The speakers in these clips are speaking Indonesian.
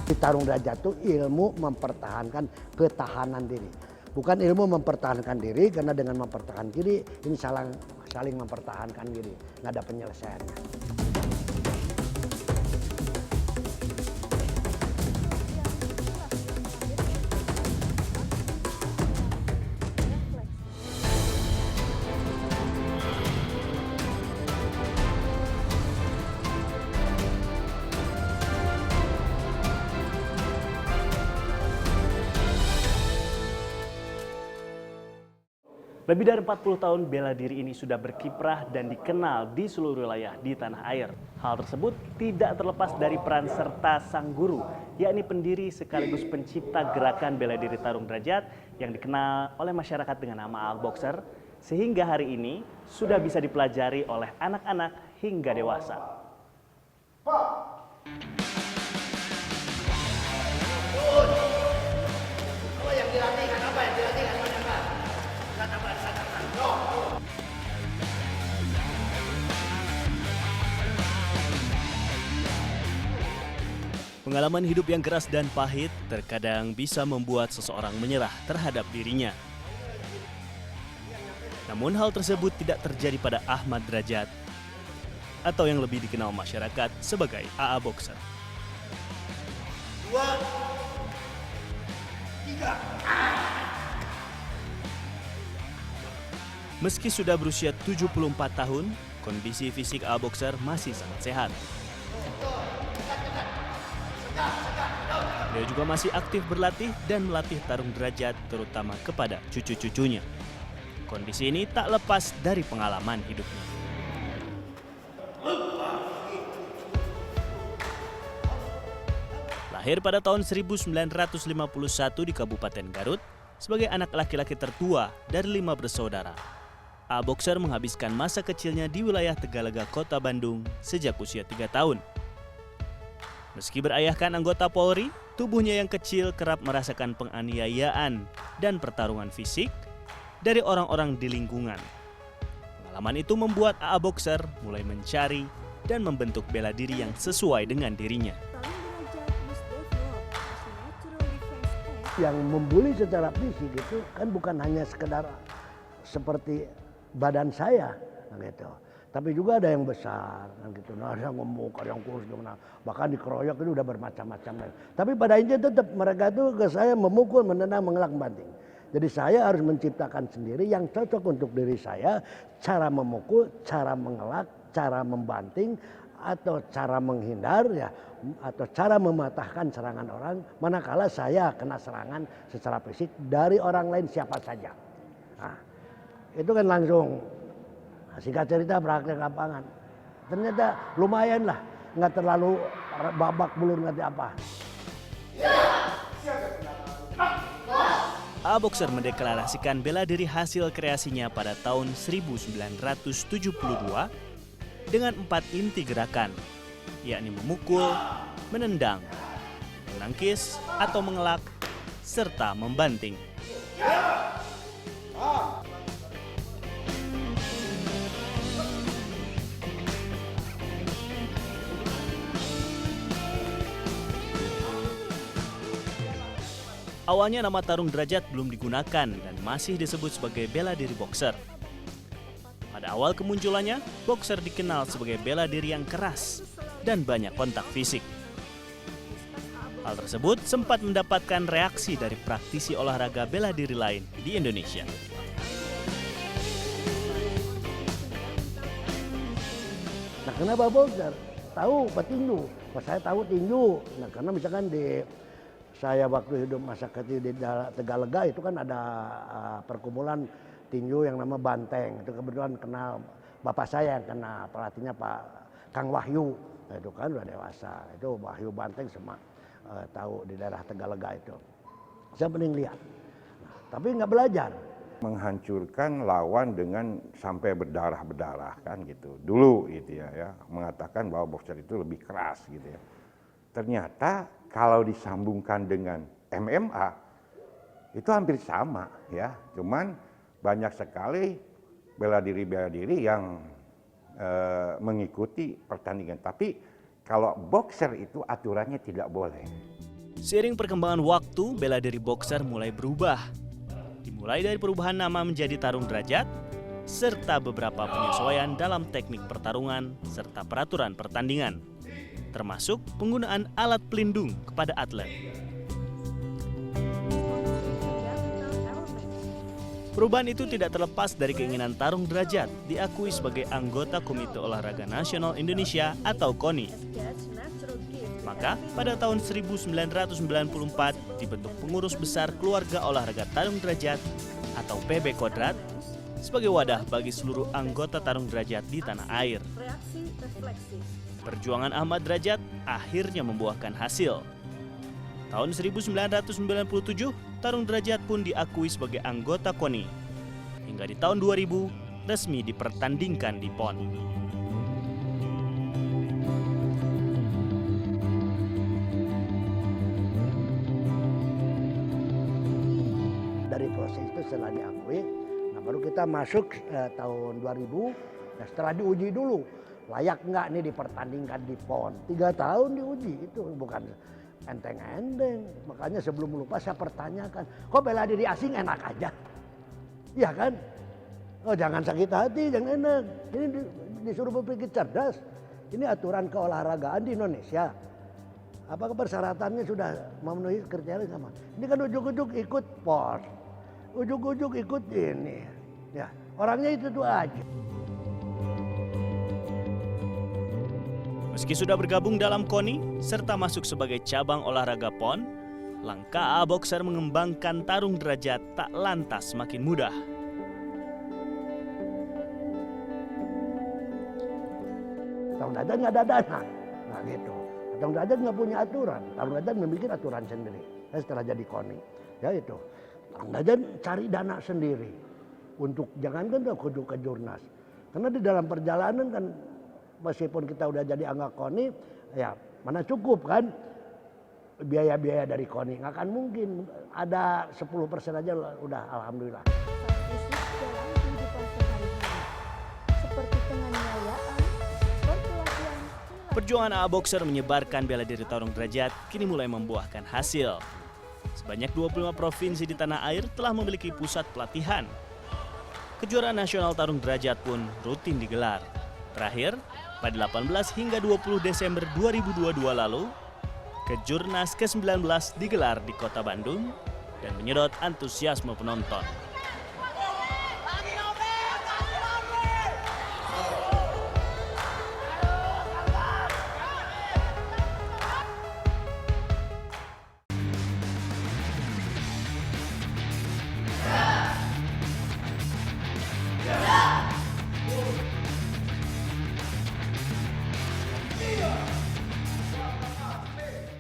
Di tarung derajat itu ilmu mempertahankan ketahanan diri. Bukan ilmu mempertahankan diri, karena dengan mempertahankan diri ini saling mempertahankan diri, nggak ada penyelesaiannya. Lebih dari 40 tahun bela diri ini sudah berkiprah dan dikenal di seluruh wilayah di tanah air. Hal tersebut tidak terlepas dari peran serta sang guru, yakni pendiri sekaligus pencipta gerakan bela diri tarung derajat yang dikenal oleh masyarakat dengan nama Al Boxer, sehingga hari ini sudah bisa dipelajari oleh anak-anak hingga dewasa. Pengalaman hidup yang keras dan pahit terkadang bisa membuat seseorang menyerah terhadap dirinya. Namun hal tersebut tidak terjadi pada Ahmad Derajat, atau yang lebih dikenal masyarakat sebagai AA Boxer. 2, 3. Meski sudah berusia 74 tahun, kondisi fisik AA Boxer masih sangat sehat. Dia juga masih aktif berlatih dan melatih tarung derajat terutama kepada cucu-cucunya. Kondisi ini tak lepas dari pengalaman hidupnya. Lahir pada tahun 1951 di Kabupaten Garut sebagai anak laki-laki tertua dari 5 bersaudara. AA Boxer menghabiskan masa kecilnya di wilayah Tegalega, Kota Bandung sejak usia 3 tahun. Meski berayahkan anggota Polri, tubuhnya yang kecil kerap merasakan penganiayaan dan pertarungan fisik dari orang-orang di lingkungan. Pengalaman itu membuat AA Boxer mulai mencari dan membentuk bela diri yang sesuai dengan dirinya. Yang membuli secara fisik itu kan bukan hanya sekedar seperti badan saya gitu. Tapi juga ada yang besar gitu. Nah, ada yang gemuk, ada yang kurus gimana. Bahkan dikeroyok itu udah bermacam-macam. Tapi pada intinya tetap mereka itu ke saya memukul, menendang, mengelak, membanting. Jadi saya harus menciptakan sendiri yang cocok untuk diri saya, cara memukul, cara mengelak, cara membanting, atau cara menghindar ya, atau cara mematahkan serangan orang manakala saya kena serangan secara fisik dari orang lain siapa saja. Nah, itu kan langsung singkat cerita praktek lapangan. Ternyata lumayan lah, nggak terlalu babak belur ngerti apa. AA Boxer mendeklarasikan bela diri hasil kreasinya pada tahun 1972 dengan 4 inti gerakan, yakni memukul, menendang, menangkis atau mengelak, serta membanting. Awalnya nama tarung derajat belum digunakan dan masih disebut sebagai bela diri boxer. Pada awal kemunculannya, boxer dikenal sebagai bela diri yang keras dan banyak kontak fisik. Hal tersebut sempat mendapatkan reaksi dari praktisi olahraga bela diri lain di Indonesia. Nah, kenapa boxer? Tahu petinju. Saya tahu tinju. Nah, karena misalkan saya waktu hidup masa kecil di Tegalega itu kan ada perkumpulan tinju yang nama Banteng. Itu kebetulan kenal bapak saya yang kenal, pelatihnya Pak Kang Wahyu. Nah, itu kan udah dewasa. Itu Wahyu Banteng semua tahu di daerah Tegalega itu. Saya mending lihat. Nah, tapi nggak belajar. Menghancurkan lawan dengan sampai berdarah-berdarah kan gitu. Dulu gitu ya, mengatakan bahwa boxer itu lebih keras gitu ya. Ternyata kalau disambungkan dengan MMA itu hampir sama ya. Cuman banyak sekali bela diri yang mengikuti pertandingan. Tapi kalau boxer itu aturannya tidak boleh. Seiring perkembangan waktu, bela diri boxer mulai berubah. Dimulai dari perubahan nama menjadi tarung derajat, serta beberapa penyesuaian dalam teknik pertarungan serta peraturan pertandingan, termasuk penggunaan alat pelindung kepada atlet. Perubahan itu tidak terlepas dari keinginan tarung derajat diakui sebagai anggota Komite Olahraga Nasional Indonesia atau KONI. Maka pada tahun 1994 dibentuk Pengurus Besar Keluarga Olahraga Tarung Derajat atau PB Kodrat sebagai wadah bagi seluruh anggota tarung derajat di tanah air. Perjuangan Ahmad Derajat akhirnya membuahkan hasil. Tahun 1997, tarung derajat pun diakui sebagai anggota KONI. Hingga di tahun 2000, resmi dipertandingkan di PON. Dari proses itu setelah diakui, nah baru kita masuk tahun 2000, nah setelah diuji dulu, layak nggak nih dipertandingkan di PON. 3 tahun diuji, itu bukan enteng-enteng. Makanya sebelum lupa saya pertanyakan, kok bela diri asing enak aja? Iya kan? Oh jangan sakit hati, jangan enak. Ini disuruh berpikir cerdas. Ini aturan keolahragaan di Indonesia. Apakah persyaratannya sudah memenuhi kriteria sama? Ini kan ujuk-ujuk ikut PON. Ujuk-ujuk ikut ini. Ya, orangnya itu aja. Meski sudah bergabung dalam KONI serta masuk sebagai cabang olahraga PON, langkah AA Boxer mengembangkan tarung derajat tak lantas semakin mudah. Tarung derajat nggak ada dana, nah gitu. Tarung derajat nggak punya aturan, tarung derajat membuat aturan sendiri. Setelah jadi KONI, ya itu. Tarung derajat cari dana sendiri untuk jangankan ke jurnas, karena di dalam perjalanan kan. Meskipun kita udah jadi anggota KONI, ya mana cukup kan biaya-biaya dari KONI. Nggak akan mungkin, ada 10% aja udah alhamdulillah. Perjuangan AA Boxer menyebarkan bela diri tarung derajat kini mulai membuahkan hasil. Sebanyak 25 provinsi di tanah air telah memiliki pusat pelatihan. Kejuaraan nasional tarung derajat pun rutin digelar. Terakhir, pada 18 hingga 20 Desember 2022 lalu, Kejurnas ke-19 digelar di Kota Bandung dan menyedot antusiasme penonton.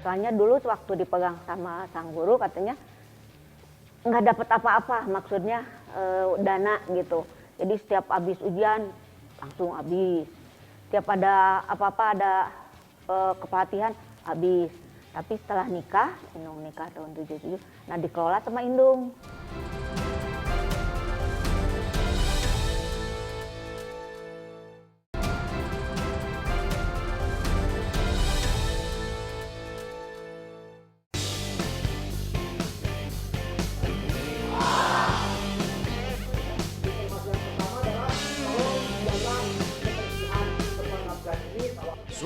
Soalnya dulu waktu dipegang sama sang guru katanya nggak dapat apa-apa, maksudnya dana gitu. Jadi setiap habis ujian langsung habis. Setiap ada apa-apa ada kepelatihan habis. Tapi setelah nikah, Indung nikah tahun 77, nah dikelola sama Indung.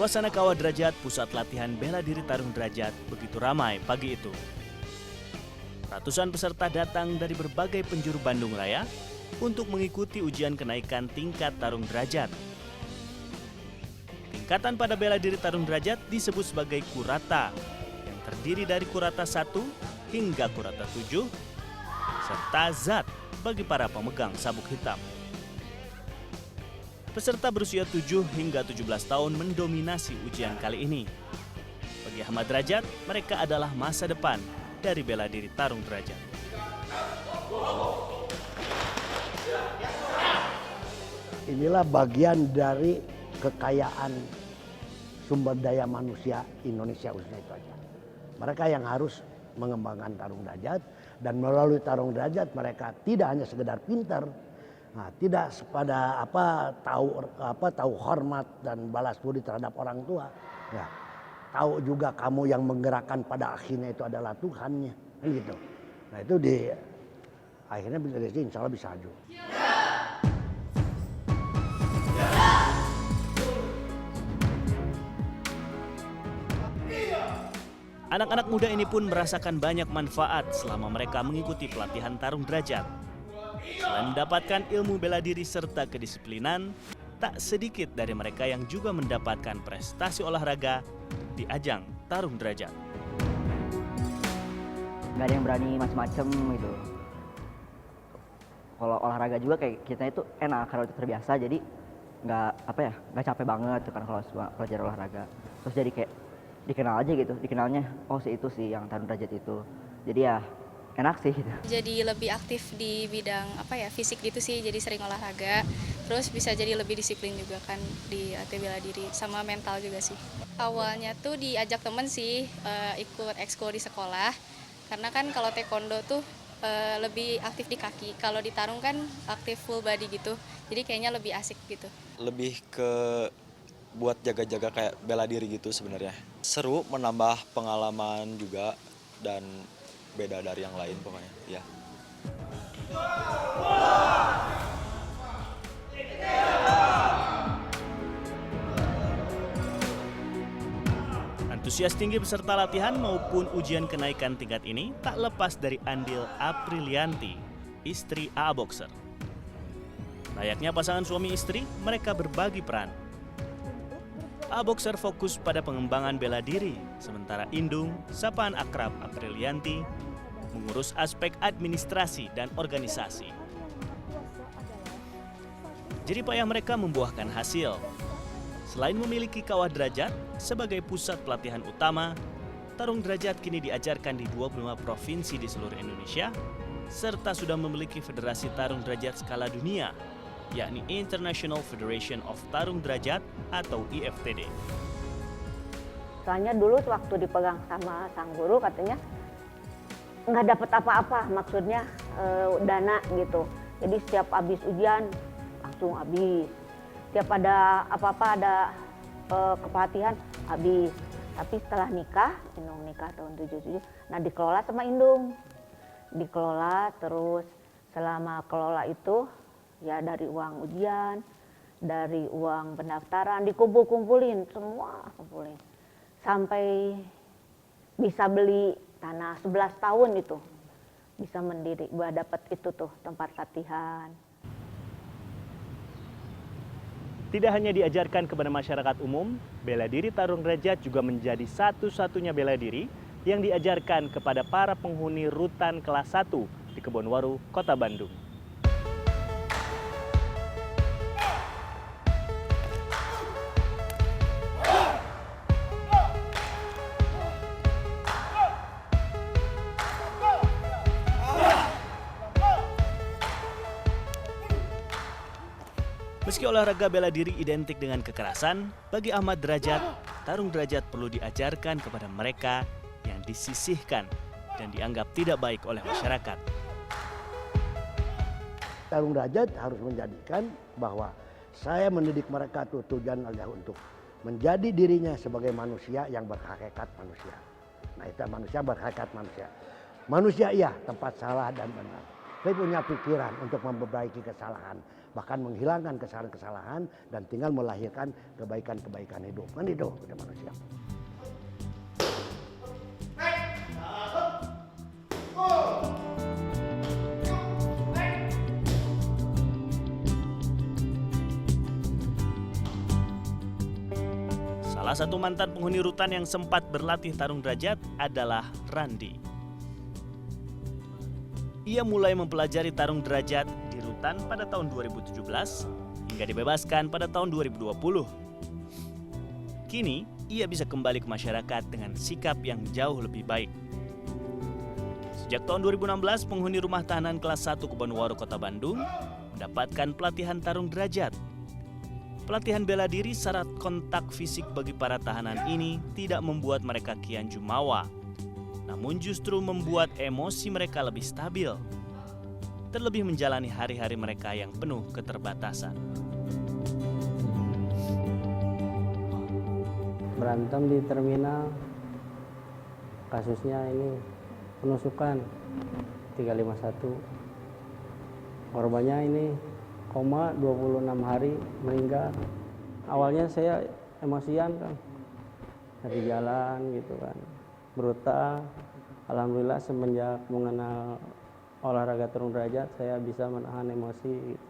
Suasana Kawah Derajat, pusat latihan bela diri tarung derajat, begitu ramai pagi itu. Ratusan peserta datang dari berbagai penjuru Bandung Raya untuk mengikuti ujian kenaikan tingkat tarung derajat. Tingkatan pada bela diri tarung derajat disebut sebagai kurata, yang terdiri dari kurata 1 hingga kurata 7, serta zat bagi para pemegang sabuk hitam. Peserta berusia 7 hingga 17 tahun mendominasi ujian kali ini. Bagi Ahmad Derajat, mereka adalah masa depan dari bela diri tarung derajat. Inilah bagian dari kekayaan sumber daya manusia Indonesia khususnya itu aja. Mereka yang harus mengembangkan tarung derajat, dan melalui tarung derajat mereka tidak hanya sekedar pintar, nah, tidak pada tahu hormat dan balas budi terhadap orang tua, ya, tahu juga kamu yang menggerakkan pada akhirnya itu adalah Tuhannya, kan gitu. Nah itu akhirnya insya Allah bisa maju. Anak-anak muda ini pun merasakan banyak manfaat selama mereka mengikuti pelatihan tarung derajat. Selain mendapatkan ilmu bela diri serta kedisiplinan, tak sedikit dari mereka yang juga mendapatkan prestasi olahraga di ajang tarung derajat. Nggak ada yang berani macem-macem gitu. Kalau olahraga juga kayak kita itu enak karena udah terbiasa, jadi nggak capek banget tuh kan kalau belajar olahraga. Terus jadi kayak dikenal aja gitu, dikenalnya oh si itu sih yang tarung derajat itu. Jadi ya enak sih gitu. Jadi lebih aktif di bidang fisik gitu sih, jadi sering olahraga. Terus bisa jadi lebih disiplin juga kan di bela diri, sama mental juga sih. Awalnya tuh diajak temen sih ikut ekskul di sekolah, karena kan kalau taekwondo tuh lebih aktif di kaki, kalau di tarung kan aktif full body gitu, jadi kayaknya lebih asik gitu. Lebih ke buat jaga-jaga kayak bela diri gitu sebenarnya. Seru, menambah pengalaman juga dan beda dari yang lain pokoknya. Ya. Antusias tinggi peserta latihan maupun ujian kenaikan tingkat ini tak lepas dari andil Aprilianti, istri AA Boxer. Layaknya pasangan suami istri, mereka berbagi peran. AA Boxer fokus pada pengembangan bela diri, sementara Indung, sapaan akrab Aprilianti, mengurus aspek administrasi dan organisasi. Jerih payah mereka membuahkan hasil. Selain memiliki kawah derajat sebagai pusat pelatihan utama, tarung derajat kini diajarkan di 25 provinsi di seluruh Indonesia, serta sudah memiliki federasi tarung derajat skala dunia, yakni International Federation of Tarung Derajat atau IFTD. Soalnya dulu waktu dipegang sama sang guru katanya nggak dapat apa-apa, maksudnya dana gitu. Jadi setiap habis ujian langsung habis. Setiap ada apa-apa, ada kepelatihan habis. Tapi setelah nikah, Indung nikah tahun 77, nah dikelola sama Indung. Dikelola terus selama kelola itu ya dari uang ujian, dari uang pendaftaran, dikumpulin semua kumpulin. Sampai bisa beli tanah 11 tahun itu. Bisa mendiri, buat dapat itu tuh tempat latihan. Tidak hanya diajarkan kepada masyarakat umum, bela diri tarung derajat juga menjadi satu-satunya bela diri yang diajarkan kepada para penghuni rutan kelas 1 di Kebonwaru, Kota Bandung. Meski olahraga bela diri identik dengan kekerasan, bagi Ahmad Derajat, tarung derajat perlu diajarkan kepada mereka yang disisihkan dan dianggap tidak baik oleh masyarakat. Tarung derajat harus menjadikan bahwa saya mendidik mereka tuh tujuan adalah untuk menjadi dirinya sebagai manusia yang berhakikat manusia. Nah itu manusia berhakikat manusia. Manusia iya tempat salah dan benar. Saya punya pikiran untuk memperbaiki kesalahan. Bahkan menghilangkan kesalahan-kesalahan dan tinggal melahirkan kebaikan-kebaikan hidup. Kan itu udah manusia. Salah satu mantan penghuni rutan yang sempat berlatih tarung derajat adalah Randi. Ia mulai mempelajari tarung derajat di rutan pada tahun 2017 hingga dibebaskan pada tahun 2020. Kini, ia bisa kembali ke masyarakat dengan sikap yang jauh lebih baik. Sejak tahun 2016, penghuni rumah tahanan kelas 1 Kebonwaru, Kota Bandung mendapatkan pelatihan tarung derajat. Pelatihan bela diri syarat kontak fisik bagi para tahanan ini tidak membuat mereka kian jumawa, namun justru membuat emosi mereka lebih stabil, terlebih menjalani hari-hari mereka yang penuh keterbatasan. berantem di terminal. Kasusnya ini penusukan 351. Korbannya ini koma 26 hari meninggal. Awalnya saya emosian kan, dari jalan gitu kan, brutal. Alhamdulillah semenjak mengenal olahraga tarung derajat saya bisa menahan emosi gitu.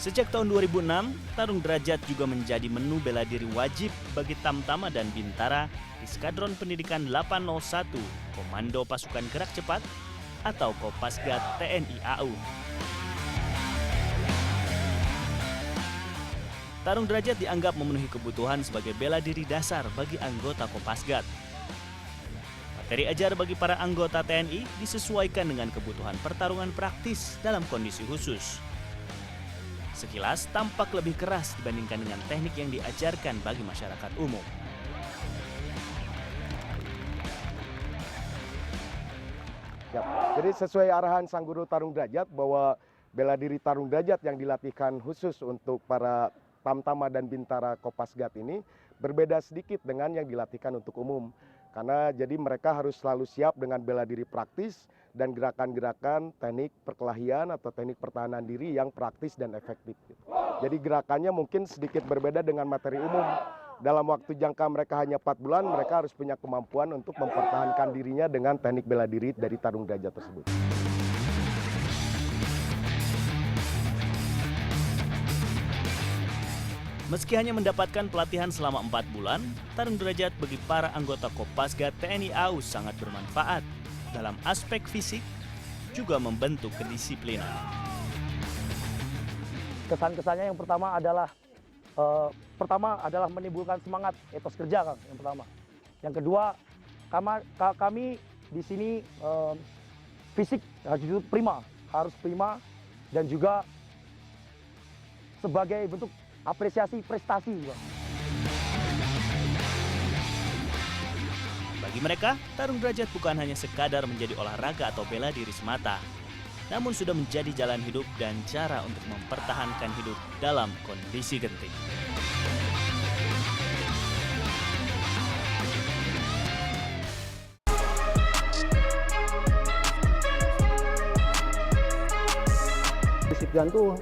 Sejak tahun 2006, tarung derajat juga menjadi menu bela diri wajib bagi Tamtama dan Bintara di Skadron Pendidikan 801 Komando Pasukan Gerak Cepat atau Kopasgat TNI AU. Tarung derajat dianggap memenuhi kebutuhan sebagai bela diri dasar bagi anggota Kopasgat. Materi ajar bagi para anggota TNI disesuaikan dengan kebutuhan pertarungan praktis dalam kondisi khusus. Sekilas tampak lebih keras dibandingkan dengan teknik yang diajarkan bagi masyarakat umum. Jadi sesuai arahan Sang Guru Tarung Derajat bahwa bela diri tarung derajat yang dilatihkan khusus untuk para Tamtama dan Bintara Kopasgat ini berbeda sedikit dengan yang dilatihkan untuk umum. Karena jadi mereka harus selalu siap dengan bela diri praktis dan gerakan-gerakan teknik perkelahian atau teknik pertahanan diri yang praktis dan efektif. Jadi gerakannya mungkin sedikit berbeda dengan materi umum. Dalam waktu jangka mereka hanya 4 bulan, mereka harus punya kemampuan untuk mempertahankan dirinya dengan teknik bela diri dari tarung derajat tersebut. Meski hanya mendapatkan pelatihan selama 4 bulan, tarung derajat bagi para anggota Kopasgat TNI AU sangat bermanfaat dalam aspek fisik, juga membentuk kedisiplinan. Kesan-kesannya yang pertama adalah menimbulkan semangat etos kerja, Kang, yang pertama. Yang kedua, kami di sini fisik harus prima dan juga sebagai bentuk apresiasi prestasi juga. Bagi mereka, tarung derajat bukan hanya sekadar menjadi olahraga atau bela diri semata, namun sudah menjadi jalan hidup dan cara untuk mempertahankan hidup dalam kondisi genting. Disiplin tuh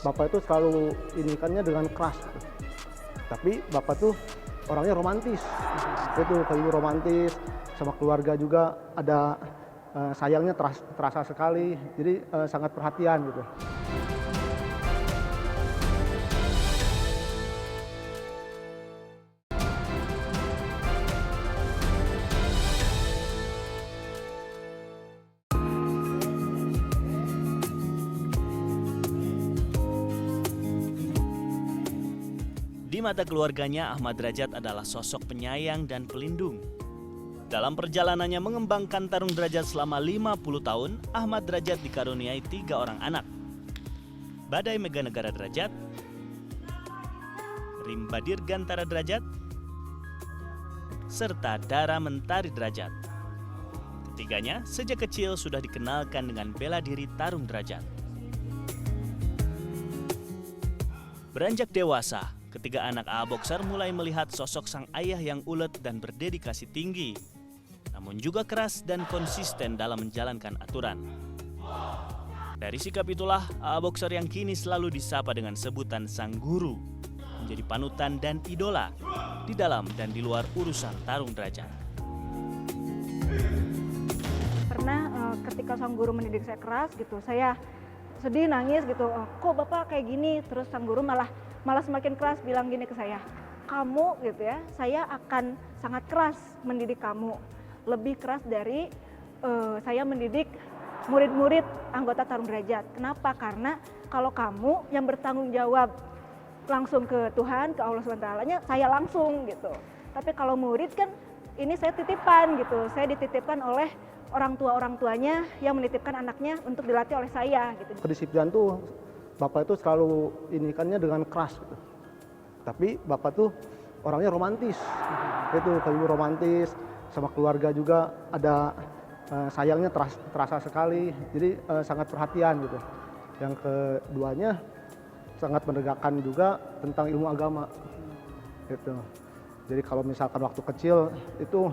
Bapak itu selalu inikannya dengan keras. Tapi Bapak tuh orangnya romantis. Itu kayak romantis, sama keluarga juga ada sayangnya terasa sekali. Jadi sangat perhatian gitu. Di mata keluarganya, Ahmad Derajat adalah sosok penyayang dan pelindung. Dalam perjalanannya mengembangkan tarung derajat selama 50 tahun, Ahmad Derajat dikaruniai 3 orang anak. Badai Meganegara Derajat, Rimba Dirgantara Derajat, serta Dara Mentari Derajat. Ketiganya sejak kecil sudah dikenalkan dengan bela diri tarung derajat. Beranjak dewasa, ketiga anak AA Boxer mulai melihat sosok sang ayah yang ulet dan berdedikasi tinggi, namun juga keras dan konsisten dalam menjalankan aturan. Dari sikap itulah, AA Boxer yang kini selalu disapa dengan sebutan Sang Guru, menjadi panutan dan idola di dalam dan di luar urusan tarung derajat. Pernah ketika Sang Guru mendidik saya keras gitu, saya sedih, nangis gitu, kok Bapak kayak gini? Terus Sang Guru malah semakin keras bilang gini ke saya, kamu gitu ya, saya akan sangat keras mendidik kamu, lebih keras dari saya mendidik murid-murid anggota tarung derajat. Kenapa? Karena kalau kamu yang bertanggung jawab langsung ke Tuhan, ke Allah SWT, saya langsung gitu. Tapi kalau murid kan ini saya titipan gitu, saya dititipkan oleh orang tuanya yang menitipkan anaknya untuk dilatih oleh saya gitu. Kedisiplinan tuh Bapak itu selalu inikannya dengan keras gitu. Tapi Bapak tuh orangnya romantis. Itu kayak romantis, sama keluarga juga ada sayangnya terasa sekali, jadi sangat perhatian gitu. Yang keduanya sangat menegakkan juga tentang ilmu agama gitu. Jadi kalau misalkan waktu kecil itu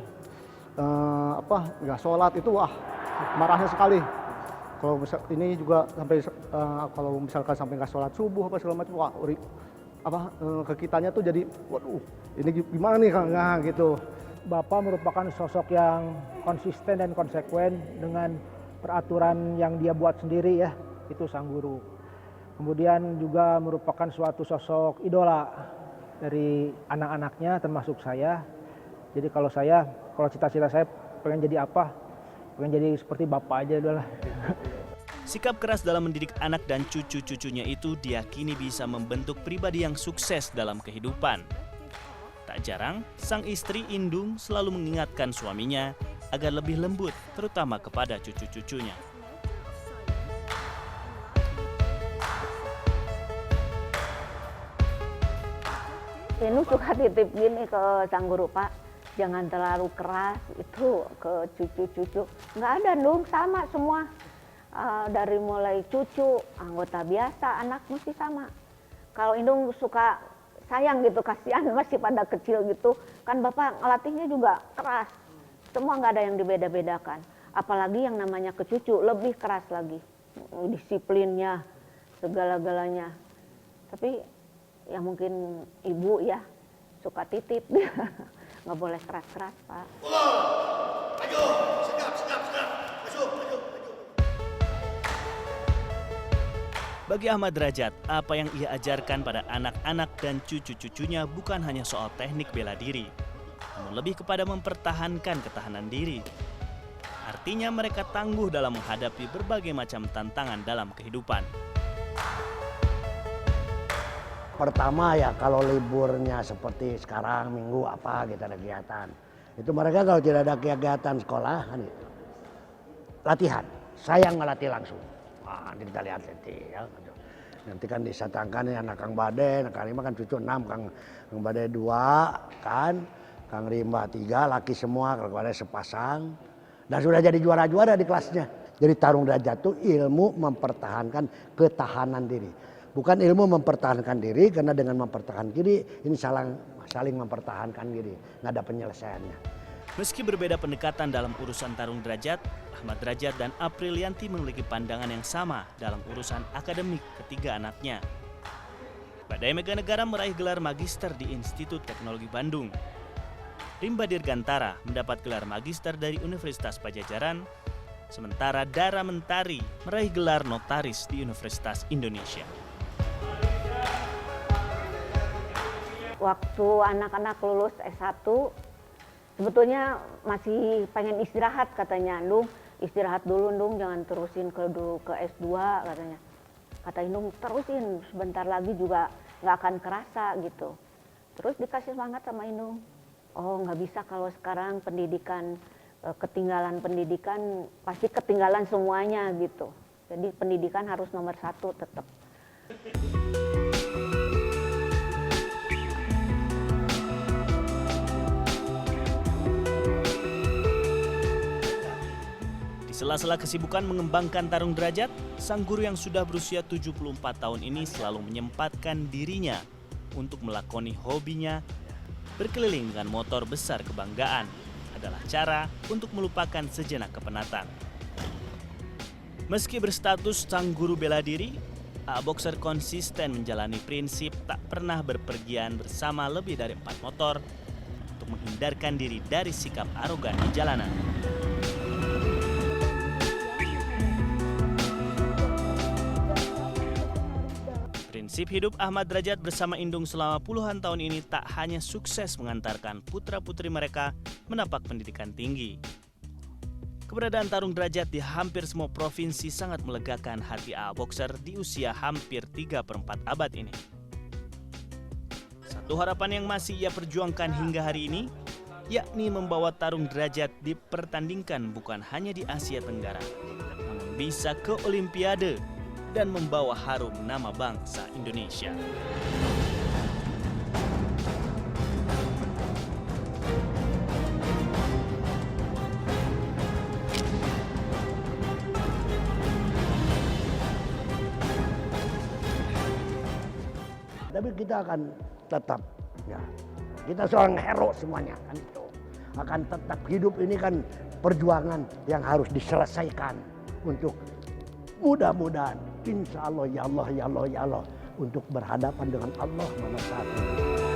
nggak sholat itu wah marahnya sekali. Kalau ini juga sampai kalau misalkan sampai nggak sholat subuh apa segala macam, wah ke kitanya tuh jadi waduh ini gimana nih Kang, nah, gitu. Bapak merupakan sosok yang konsisten dan konsekuen dengan peraturan yang dia buat sendiri ya, itu sang guru. Kemudian juga merupakan suatu sosok idola dari anak-anaknya termasuk saya. Jadi kalau cita-cita saya pengen jadi apa? Pengen jadi seperti bapak aja udahlah. Sikap keras dalam mendidik anak dan cucu-cucunya itu diyakini bisa membentuk pribadi yang sukses dalam kehidupan. Tak jarang, sang istri Indung selalu mengingatkan suaminya agar lebih lembut, terutama kepada cucu-cucunya. Ini suka titip gini ke sang guru, Pak, jangan terlalu keras itu ke cucu-cucu. Nggak ada dong, sama semua. Dari mulai cucu, anggota biasa, anak mesti sama. Kalau Indung suka sayang gitu, kasihan masih pada kecil gitu, kan Bapak ngelatihnya juga keras. Semua nggak ada yang dibeda-bedakan. Apalagi yang namanya ke cucu, lebih keras lagi. Disiplinnya, segala-galanya. Tapi ya mungkin ibu ya suka titip, nggak boleh keras-keras, Pak. Maju, segap, maju. Bagi Ahmad Derajat, apa yang ia ajarkan pada anak-anak dan cucu-cucunya bukan hanya soal teknik bela diri, namun lebih kepada mempertahankan ketahanan diri. Artinya mereka tangguh dalam menghadapi berbagai macam tantangan dalam kehidupan. Pertama ya kalau liburnya seperti sekarang minggu apa kita ada kegiatan. Itu mereka kalau tidak ada kegiatan sekolah latihan. Saya ngelatih langsung. Wah, nanti kita lihat nanti ya. Nanti kan disatangkan ya anak Kang Bade, anak Kang Rimba kan cucu 6, Kang Bade 2 kan, Kang Rimba 3, laki semua, Kang Bade sepasang. Dan sudah jadi juara-juara di kelasnya. Jadi tarung derajat itu ilmu mempertahankan ketahanan diri. Bukan ilmu mempertahankan diri, karena dengan mempertahankan diri ini saling mempertahankan diri, nggak ada penyelesaiannya. Meski berbeda pendekatan dalam urusan tarung derajat, Ahmad Derajat dan Aprilianti memiliki pandangan yang sama dalam urusan akademik ketiga anaknya. Badai Meganegara meraih gelar magister di Institut Teknologi Bandung. Rimba Dirgantara mendapat gelar magister dari Universitas Pajajaran, sementara Dara Mentari meraih gelar notaris di Universitas Indonesia. Waktu anak-anak lulus S1, sebetulnya masih pengen istirahat katanya. Indung, istirahat dulu Indung, jangan terusin ke S2 katanya. Kata Indung, terusin sebentar lagi juga nggak akan kerasa gitu. Terus dikasih semangat sama Indung. Oh nggak bisa kalau sekarang pendidikan, ketinggalan pendidikan, pasti ketinggalan semuanya gitu. Jadi pendidikan harus nomor 1 tetap. Sela-sela kesibukan mengembangkan tarung derajat, sang guru yang sudah berusia 74 tahun ini selalu menyempatkan dirinya untuk melakoni hobinya. Berkeliling dengan motor besar kebanggaan adalah cara untuk melupakan sejenak kepenatan. Meski berstatus sang guru bela diri, A-Boxer konsisten menjalani prinsip tak pernah berpergian bersama lebih dari 4 motor untuk menghindarkan diri dari sikap arogan di jalanan. Prinsip hidup Ahmad Derajat bersama Indung selama puluhan tahun ini tak hanya sukses mengantarkan putra-putri mereka menapak pendidikan tinggi. Keberadaan tarung derajat di hampir semua provinsi sangat melegakan hati A-Boxer di usia hampir 3/4 abad ini. Satu harapan yang masih ia perjuangkan hingga hari ini, yakni membawa tarung derajat dipertandingkan bukan hanya di Asia Tenggara, namun bisa ke Olimpiade dan membawa harum nama bangsa Indonesia. tapi kita akan tetap ya. Kita seorang hero semuanya kan itu. Akan tetap hidup ini kan perjuangan yang harus diselesaikan untuk mudah-mudahan insya Allah ya Allah ya Allah ya Allah untuk berhadapan dengan Allah pada saat ini.